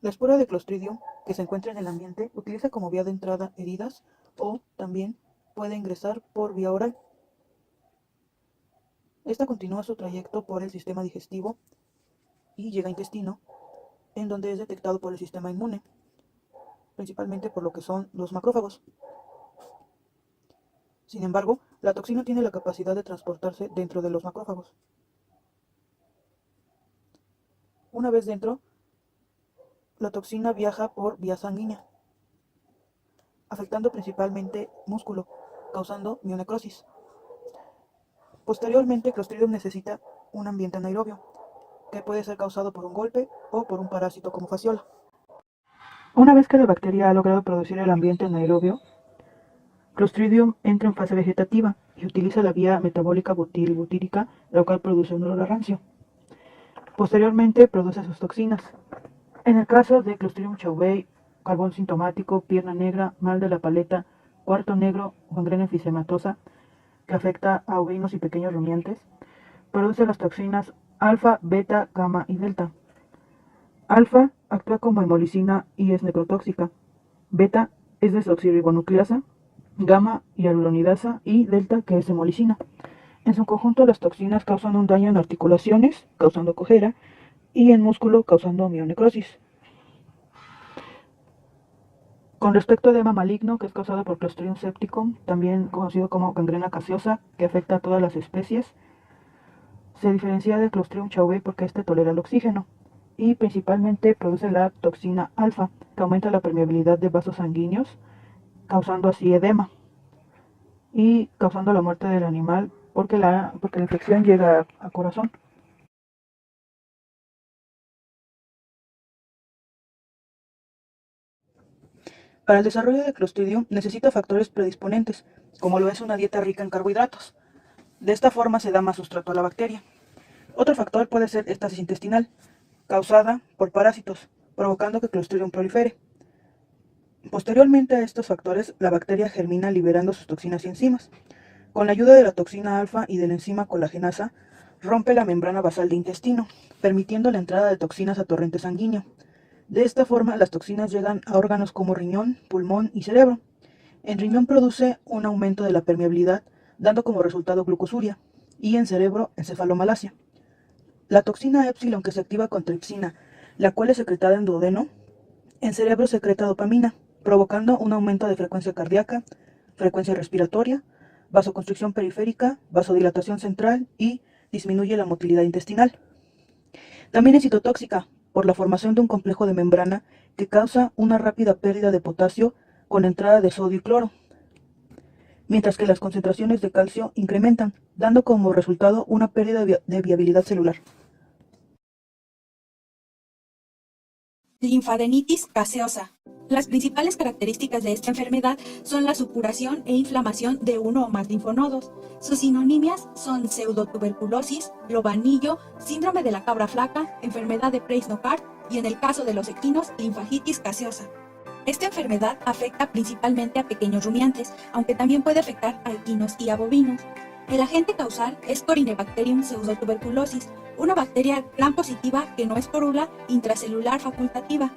La espora de Clostridium que se encuentra en el ambiente utiliza como vía de entrada heridas o también puede ingresar por vía oral. Esta continúa su trayecto por el sistema digestivo y llega a intestino, en donde es detectado por el sistema inmune, principalmente por lo que son los macrófagos. Sin embargo, la toxina tiene la capacidad de transportarse dentro de los macrófagos. Una vez dentro, la toxina viaja por vía sanguínea, afectando principalmente músculo, causando mionecrosis. Posteriormente, Clostridium necesita un ambiente anaerobio, que puede ser causado por un golpe o por un parásito como fasciola. Una vez que la bacteria ha logrado producir el ambiente anaerobio, Clostridium entra en fase vegetativa y utiliza la vía metabólica butírica, la cual produce un olor a rancio. Posteriormente produce sus toxinas. En el caso de Clostridium chauvei, carbón sintomático, pierna negra, mal de la paleta, cuarto negro o gangrena enfisematosa, que afecta a ovinos y pequeños rumiantes, produce las toxinas alfa, beta, gamma y delta. Alfa actúa como hemolicina y es necrotóxica. Beta es desoxirribonucleasa, gamma hialuronidasa y delta que es hemolicina. En su conjunto, las toxinas causan un daño en articulaciones, causando cojera, y en músculo, causando mionecrosis. Con respecto a edema maligno, que es causado por Clostridium septicum, también conocido como gangrena caseosa, que afecta a todas las especies, se diferencia de Clostridium chauvei porque este tolera el oxígeno y principalmente produce la toxina alfa, que aumenta la permeabilidad de vasos sanguíneos, causando así edema y causando la muerte del animal porque la infección llega a corazón. Para el desarrollo de Clostridium necesita factores predisponentes, como lo es una dieta rica en carbohidratos. De esta forma se da más sustrato a la bacteria. Otro factor puede ser estasis intestinal, causada por parásitos, provocando que Clostridium prolifere. Posteriormente a estos factores, la bacteria germina liberando sus toxinas y enzimas. Con la ayuda de la toxina alfa y de la enzima colagenasa, rompe la membrana basal de intestino, permitiendo la entrada de toxinas a torrente sanguíneo. De esta forma, las toxinas llegan a órganos como riñón, pulmón y cerebro. En riñón produce un aumento de la permeabilidad, dando como resultado glucosuria, y en cerebro, encefalomalacia. La toxina epsilon, que se activa con tripsina, la cual es secretada en duodeno, en cerebro secreta dopamina, provocando un aumento de frecuencia cardíaca, frecuencia respiratoria, vasoconstricción periférica, vasodilatación central y disminuye la motilidad intestinal. También es citotóxica por la formación de un complejo de membrana que causa una rápida pérdida de potasio con entrada de sodio y cloro, mientras que las concentraciones de calcio incrementan, dando como resultado una pérdida de viabilidad celular. Linfadenitis gaseosa. Las principales características de esta enfermedad son la supuración e inflamación de uno o más linfonodos. Sus sinonimias son pseudotuberculosis, lobanillo, síndrome de la cabra flaca, enfermedad de Preis-Nocard y, en el caso de los equinos, linfagitis gaseosa. Esta enfermedad afecta principalmente a pequeños rumiantes, aunque también puede afectar a equinos y a bovinos. El agente causal es Corynebacterium pseudotuberculosis, una bacteria gram positiva que no es porula intracelular facultativa.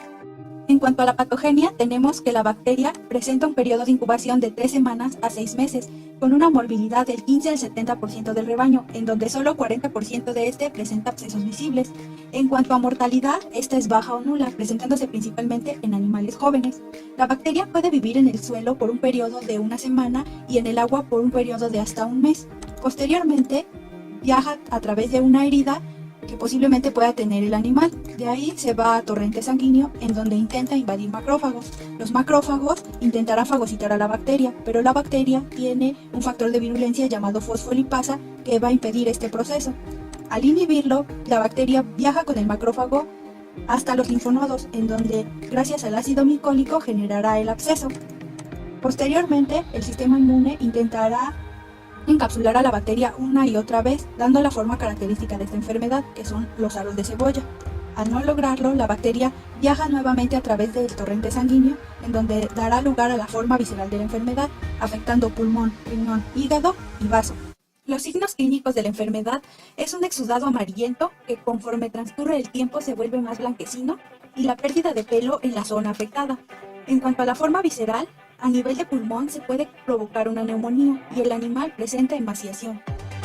En cuanto a la patogenia, tenemos que la bacteria presenta un periodo de incubación de 3 semanas a 6 meses, con una morbilidad del 15 al 70% del rebaño, en donde solo 40% de este presenta abscesos visibles. En cuanto a mortalidad, esta es baja o nula, presentándose principalmente en animales jóvenes. La bacteria puede vivir en el suelo por un periodo de 1 semana y en el agua por un periodo de hasta 1 mes. Posteriormente, viaja a través de una herida que posiblemente pueda tener el animal. De ahí se va a torrente sanguíneo, en donde intenta invadir macrófagos. Los macrófagos intentarán fagocitar a la bacteria, pero la bacteria tiene un factor de virulencia llamado fosfolipasa que va a impedir este proceso. Al inhibirlo, la bacteria viaja con el macrófago hasta los linfonodos, en donde, gracias al ácido micólico, generará el absceso. Posteriormente, el sistema inmune intentará encapsular a la bacteria una y otra vez, dando la forma característica de esta enfermedad, que son los aros de cebolla. Al no lograrlo, la bacteria viaja nuevamente a través del torrente sanguíneo, en donde dará lugar a la forma visceral de la enfermedad, afectando pulmón, riñón, hígado y vaso. Los signos clínicos de la enfermedad es un exudado amarillento que conforme transcurre el tiempo se vuelve más blanquecino, y la pérdida de pelo en la zona afectada. En cuanto a la forma visceral, a nivel de pulmón se puede provocar una neumonía y el animal presenta emaciación.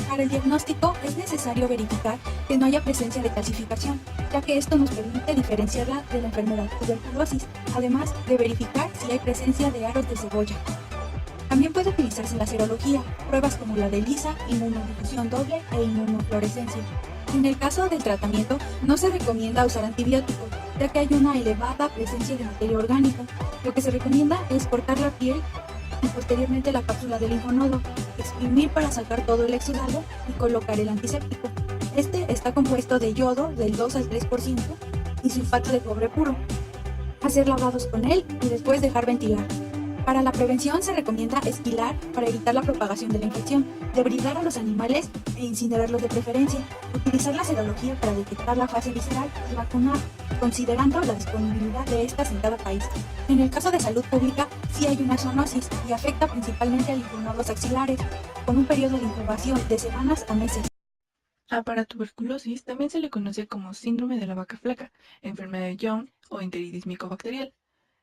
Para el diagnóstico es necesario verificar que no haya presencia de calcificación, ya que esto nos permite diferenciarla de la enfermedad tuberculosis, además de verificar si hay presencia de aros de cebolla. También puede utilizarse la serología, pruebas como la de ELISA, inmunodifusión doble e inmunofluorescencia. En el caso del tratamiento, no se recomienda usar antibióticos, ya que hay una elevada presencia de materia orgánica. Lo que se recomienda es cortar la piel y posteriormente la cápsula del linfonodo, exprimir para sacar todo el exudado y colocar el antiséptico. Este está compuesto de yodo del 2 al 3% y sulfato de cobre puro. Hacer lavados con él y después dejar ventilar. Para la prevención se recomienda esquilar para evitar la propagación de la infección, debridar a los animales e incinerarlos de preferencia, utilizar la serología para detectar la fase visceral y vacunar, considerando la disponibilidad de estas en cada país. En el caso de salud pública, sí hay una zoonosis y afecta principalmente a linfonodos axilares, con un periodo de incubación de semanas a meses. A paratuberculosis también se le conoce como síndrome de la vaca flaca, enfermedad de Young o enteritis micobacterial.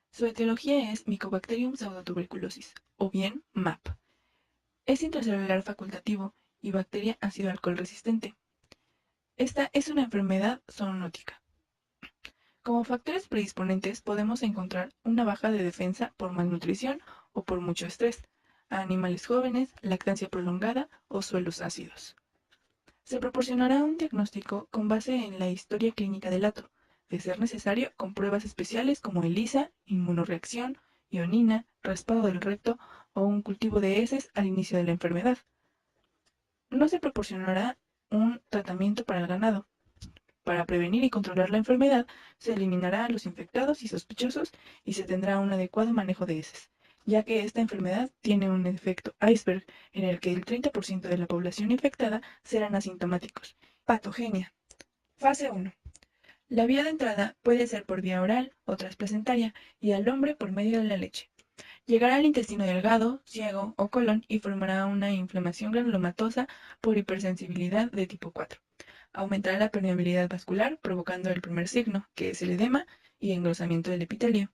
Su etiología es Mycobacterium pseudotuberculosis, o bien MAP. Es intracelular facultativo y bacteria ácido-alcohol resistente. Esta es una enfermedad zoonótica. Como factores predisponentes podemos encontrar una baja de defensa por malnutrición o por mucho estrés, a animales jóvenes, lactancia prolongada o suelos ácidos. Se proporcionará un diagnóstico con base en la historia clínica del hato, de ser necesario con pruebas especiales como ELISA, inmunoreacción, ionina, raspado del recto o un cultivo de heces al inicio de la enfermedad. No se proporcionará un tratamiento para el ganado. Para prevenir y controlar la enfermedad, se eliminará a los infectados y sospechosos y se tendrá un adecuado manejo de heces, ya que esta enfermedad tiene un efecto iceberg en el que el 30% de la población infectada serán asintomáticos. Patogenia. Fase 1. La vía de entrada puede ser por vía oral o transplacentaria y al hombre por medio de la leche. Llegará al intestino delgado, ciego o colon y formará una inflamación granulomatosa por hipersensibilidad de tipo 4. Aumentará la permeabilidad vascular provocando el primer signo, que es el edema y engrosamiento del epitelio.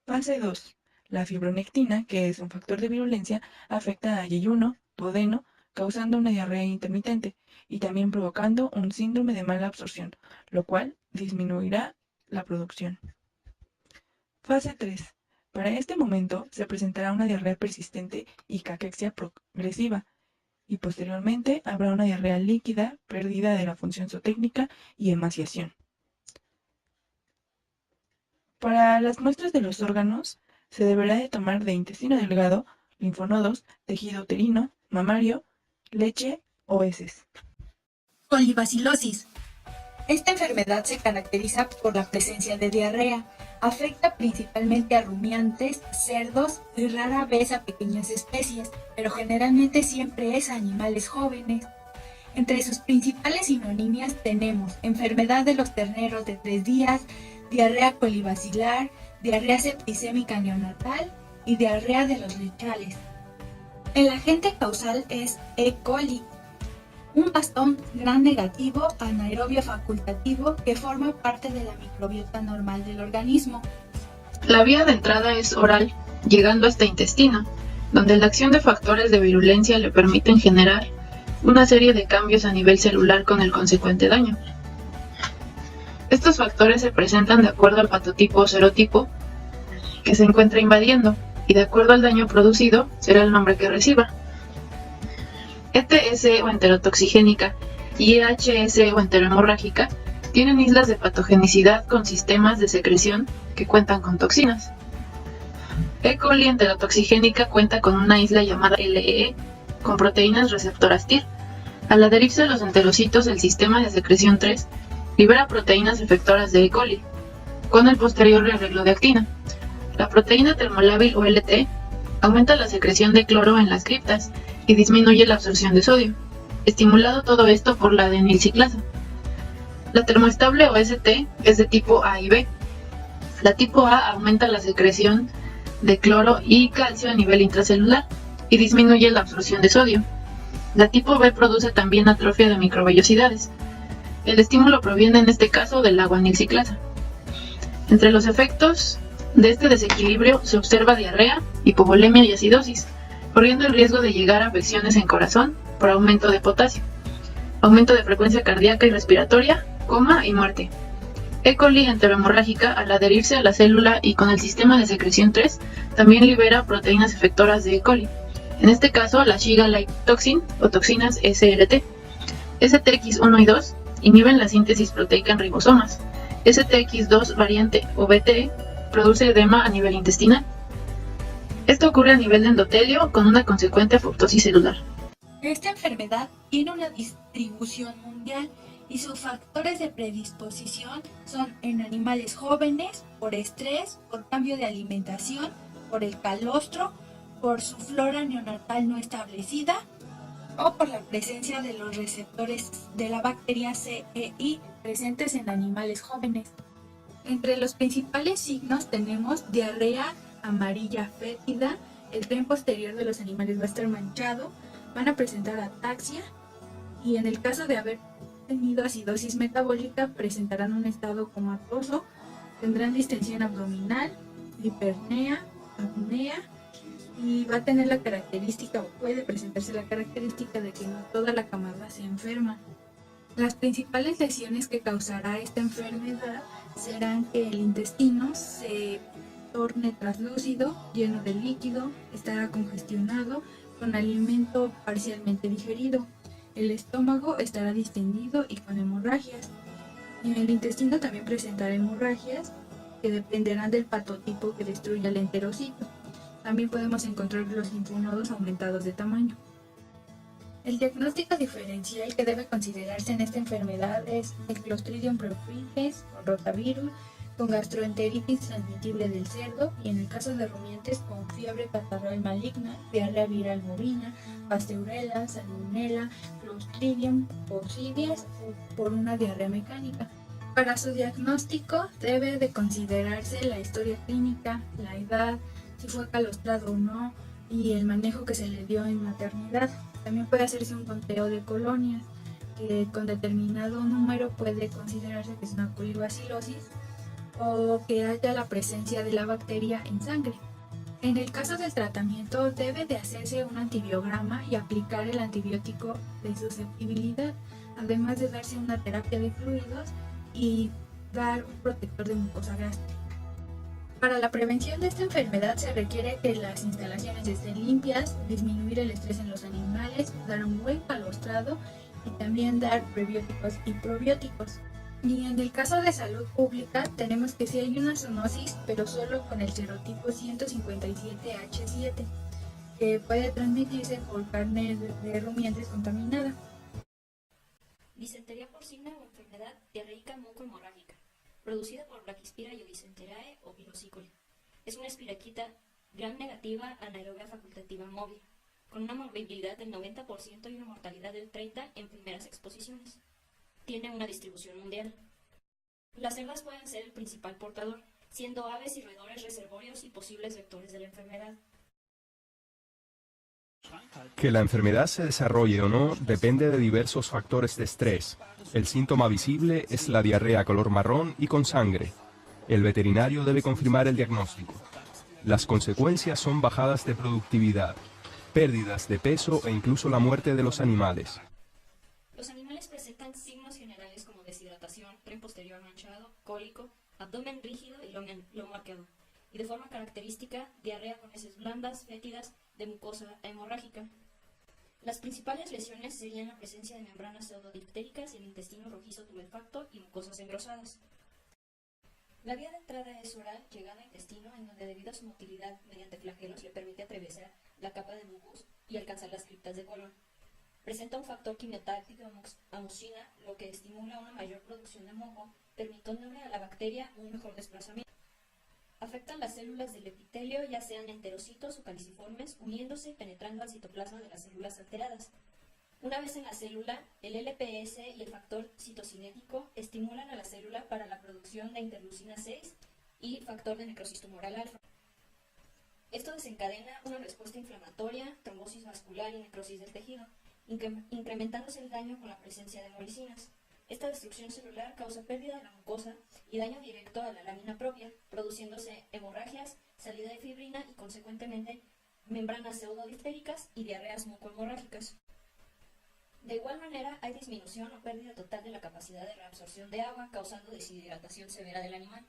Fase 2. La fibronectina, que es un factor de virulencia, afecta a yeyuno, duodeno, causando una diarrea intermitente y también provocando un síndrome de mala absorción, lo cual disminuirá la producción. Fase 3. Para este momento se presentará una diarrea persistente y caquexia progresiva, y posteriormente habrá una diarrea líquida, pérdida de la función zootécnica y emaciación. Para las muestras de los órganos, se deberá de tomar de intestino delgado, linfonodos, tejido uterino, mamario, leche o heces. Colibacilosis. Esta enfermedad se caracteriza por la presencia de diarrea. Afecta principalmente a rumiantes, cerdos y rara vez a pequeñas especies, pero generalmente siempre es a animales jóvenes. Entre sus principales sinonimias tenemos enfermedad de los terneros de 3 días, diarrea colibacilar, diarrea septicémica neonatal y diarrea de los lechales. El agente causal es E. coli, un bastón gram negativo anaerobio facultativo que forma parte de la microbiota normal del organismo. La vía de entrada es oral, llegando hasta intestino, donde la acción de factores de virulencia le permiten generar una serie de cambios a nivel celular con el consecuente daño. Estos factores se presentan de acuerdo al patotipo o serotipo que se encuentra invadiendo, y de acuerdo al daño producido será el nombre que reciba. ETS o enterotoxigénica y EHS o enterohemorrágica tienen islas de patogenicidad con sistemas de secreción que cuentan con toxinas. E. coli enterotoxigénica cuenta con una isla llamada LEE con proteínas receptoras TIR. Al adherirse a los enterocitos, el sistema de secreción 3 libera proteínas efectoras de E. coli, con el posterior rearreglo de actina. La proteína termolábil o LT aumenta la secreción de cloro en las criptas y disminuye la absorción de sodio, estimulado todo esto por la adenilciclasa. La termoestable o ST es de tipo A y B. La tipo A aumenta la secreción de cloro y calcio a nivel intracelular y disminuye la absorción de sodio. La tipo B produce también atrofia de microvellosidades. El estímulo proviene en este caso de la guanilciclasa. Entre los efectos de este desequilibrio se observa diarrea, hipovolemia y acidosis, corriendo el riesgo de llegar a afecciones en corazón por aumento de potasio, aumento de frecuencia cardíaca y respiratoria, coma y muerte. E. coli enterohemorrágica, al adherirse a la célula y con el sistema de secreción 3, también libera proteínas efectoras de E. coli, en este caso la Shiga-like toxin o toxinas SLT. STX1 y 2 inhiben la síntesis proteica en ribosomas. STX2 variante o BT produce edema a nivel intestinal. Esto ocurre a nivel de endotelio con una consecuente apoptosis celular. Esta enfermedad tiene una distribución mundial y sus factores de predisposición son en animales jóvenes, por estrés, por cambio de alimentación, por el calostro, por su flora neonatal no establecida o por la presencia de los receptores de la bacteria CEI presentes en animales jóvenes. Entre los principales signos tenemos diarrea amarilla fétida, el tren posterior de los animales va a estar manchado, van a presentar ataxia y en el caso de haber tenido acidosis metabólica presentarán un estado comatoso, tendrán distensión abdominal, hipernea, apnea y va a tener la característica o puede presentarse la característica de que no toda la camada se enferma. Las principales lesiones que causará esta enfermedad serán que el intestino se torne translúcido, lleno de líquido, estará congestionado, con alimento parcialmente digerido. El estómago estará distendido y con hemorragias. En el intestino también presentará hemorragias que dependerán del patotipo que destruya el enterocito. También podemos encontrar los linfonodos aumentados de tamaño. El diagnóstico diferencial que debe considerarse en esta enfermedad es el Clostridium perfringens con rotavirus, con gastroenteritis transmitible del cerdo y en el caso de rumiantes con fiebre catarral maligna, diarrea viral bovina, pasteurella, salmonella, Clostridium possideus o por una diarrea mecánica. Para su diagnóstico debe de considerarse la historia clínica, la edad, si fue calostrado o no y el manejo que se le dio en maternidad. También puede hacerse un conteo de colonias, que con determinado número puede considerarse que es una colibacilosis o que haya la presencia de la bacteria en sangre. En el caso del tratamiento debe de hacerse un antibiograma y aplicar el antibiótico de susceptibilidad, además de darse una terapia de fluidos y dar un protector de mucosa gástrica. Para la prevención de esta enfermedad se requiere que las instalaciones estén limpias, disminuir el estrés en los animales, dar un buen calostrado y también dar prebióticos y probióticos. Y en el caso de salud pública tenemos que si hay una zoonosis, pero solo con el serotipo 157H7, que puede transmitirse por carne de rumiantes contaminada. Disentería porcina o enfermedad diarreica mucohemorrágica, producida por Brachyspira iodicenterae o Virus E. coli. Es una espiroquita gram negativa anaerobia facultativa móvil, con una morbilidad del 90% y una mortalidad del 30% en primeras exposiciones. Tiene una distribución mundial. Las cerdas pueden ser el principal portador, siendo aves y roedores reservorios y posibles vectores de la enfermedad. Que la enfermedad se desarrolle o no depende de diversos factores de estrés. El síntoma visible es la diarrea color marrón y con sangre. El veterinario debe confirmar el diagnóstico. Las consecuencias son bajadas de productividad, pérdidas de peso e incluso la muerte de los animales. Los animales presentan signos generales como deshidratación, tren posterior manchado, cólico, abdomen rígido y lomo arqueado, y de forma característica, diarrea con heces blandas, fétidas, de mucosa hemorrágica. Las principales lesiones serían la presencia de membranas pseudodiptéricas y el intestino rojizo tuberfacto y mucosas engrosadas. La vía de entrada es oral, llegando al intestino, en donde debido a su motilidad mediante flagelos le permite atravesar la capa de mucus y alcanzar las criptas de colon. Presenta un factor quimiotáctico amucina, lo que estimula una mayor producción de moco, permitiéndole a la bacteria un mejor desplazamiento. Afectan las células del epitelio, ya sean enterocitos o caliciformes, uniéndose y penetrando al citoplasma de las células alteradas. Una vez en la célula, el LPS y el factor citocinético estimulan a la célula para la producción de interleucina 6 y factor de necrosis tumoral alfa. Esto desencadena una respuesta inflamatoria, trombosis vascular y necrosis del tejido, incrementándose el daño con la presencia de hemolicinas. Esta destrucción celular causa pérdida de la mucosa y daño directo a la lámina propia, produciéndose hemorragias, salida de fibrina y, consecuentemente, membranas pseudodiftéricas y diarreas mucohemorrágicas. De igual manera, hay disminución o pérdida total de la capacidad de reabsorción de agua, causando deshidratación severa del animal.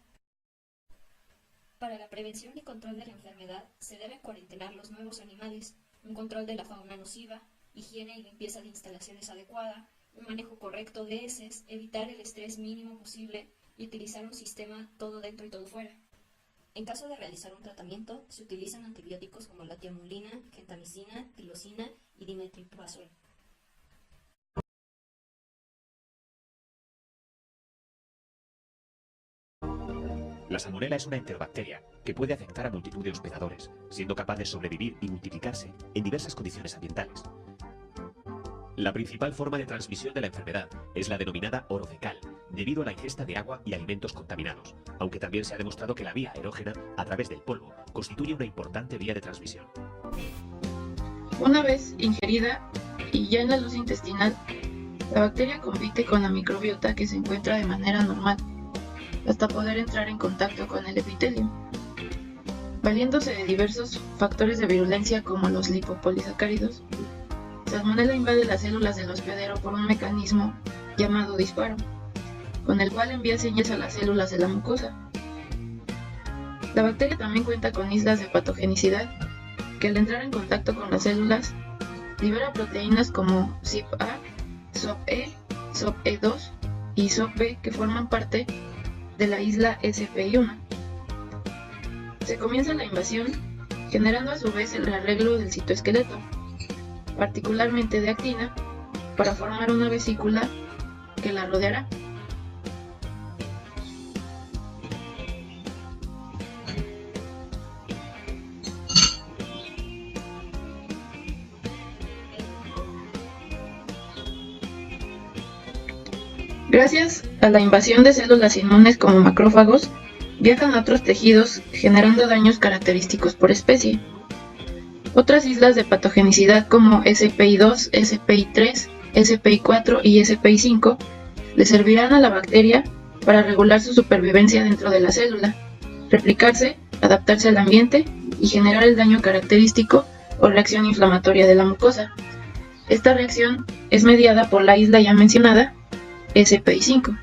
Para la prevención y control de la enfermedad, se deben cuarentenar los nuevos animales, un control de la fauna nociva, higiene y limpieza de instalaciones adecuada, un manejo correcto de heces, evitar el estrés mínimo posible y utilizar un sistema todo dentro y todo fuera. En caso de realizar un tratamiento, se utilizan antibióticos como la tiamulina, gentamicina, tilosina y dimetriprazol. La salmonela es una enterobacteria que puede afectar a multitud de hospedadores, siendo capaz de sobrevivir y multiplicarse en diversas condiciones ambientales. La principal forma de transmisión de la enfermedad es la denominada orofecal, debido a la ingesta de agua y alimentos contaminados, aunque también se ha demostrado que la vía aerógena, a través del polvo, constituye una importante vía de transmisión. Una vez ingerida y ya en la luz intestinal, la bacteria compite con la microbiota que se encuentra de manera normal, hasta poder entrar en contacto con el epitelio. Valiéndose de diversos factores de virulencia como los lipopolisacáridos, Salmonella invade las células del hospedero por un mecanismo llamado disparo, con el cual envía señales a las células de la mucosa. La bacteria también cuenta con islas de patogenicidad, que al entrar en contacto con las células, libera proteínas como CYP-A, SOP-E, SOP-E2 y SOP-B que forman parte de la isla SPI1. Se comienza la invasión, generando a su vez el rearreglo del citoesqueleto, particularmente de actina, para formar una vesícula que la rodeará. Gracias a la invasión de células inmunes como macrófagos, viajan a otros tejidos generando daños característicos por especie. Otras islas de patogenicidad como SPI2, SPI3, SPI4 y SPI5 le servirán a la bacteria para regular su supervivencia dentro de la célula, replicarse, adaptarse al ambiente y generar el daño característico o reacción inflamatoria de la mucosa. Esta reacción es mediada por la isla ya mencionada, SPI5.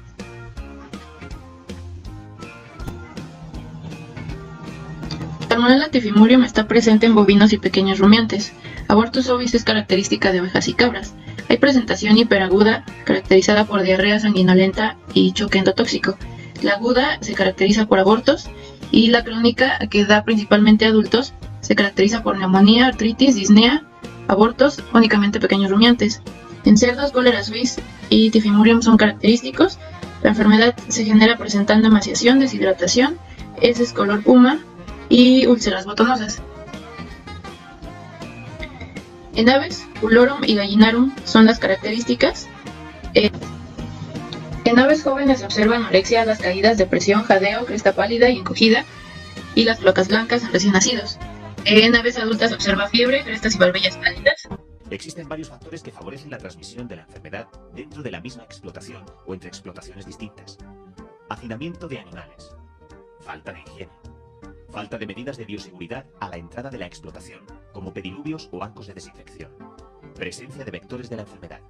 Salmonella typhimurium está presente en bovinos y pequeños rumiantes. Abortus ovis es característica de ovejas y cabras. Hay presentación hiperaguda, caracterizada por diarrea sanguinolenta y choque endotóxico. La aguda se caracteriza por abortos y la crónica, que da principalmente a adultos, se caracteriza por neumonía, artritis, disnea, abortos, únicamente pequeños rumiantes. En cerdos, cólera suis y typhimurium son característicos. La enfermedad se genera presentando emaciación, deshidratación, heces color puma y úlceras botonosas. En aves, Pulorum y Gallinarum son las características. En aves jóvenes se observa anorexia, las caídas, depresión, jadeo, cresta pálida y encogida, y las placas blancas en recién nacidos. En aves adultas se observa fiebre, crestas y barbillas pálidas. Existen varios factores que favorecen la transmisión de la enfermedad dentro de la misma explotación o entre explotaciones distintas. Hacinamiento de animales, falta de higiene, falta de medidas de bioseguridad a la entrada de la explotación, como pediluvios o bancos de desinfección, presencia de vectores de la enfermedad,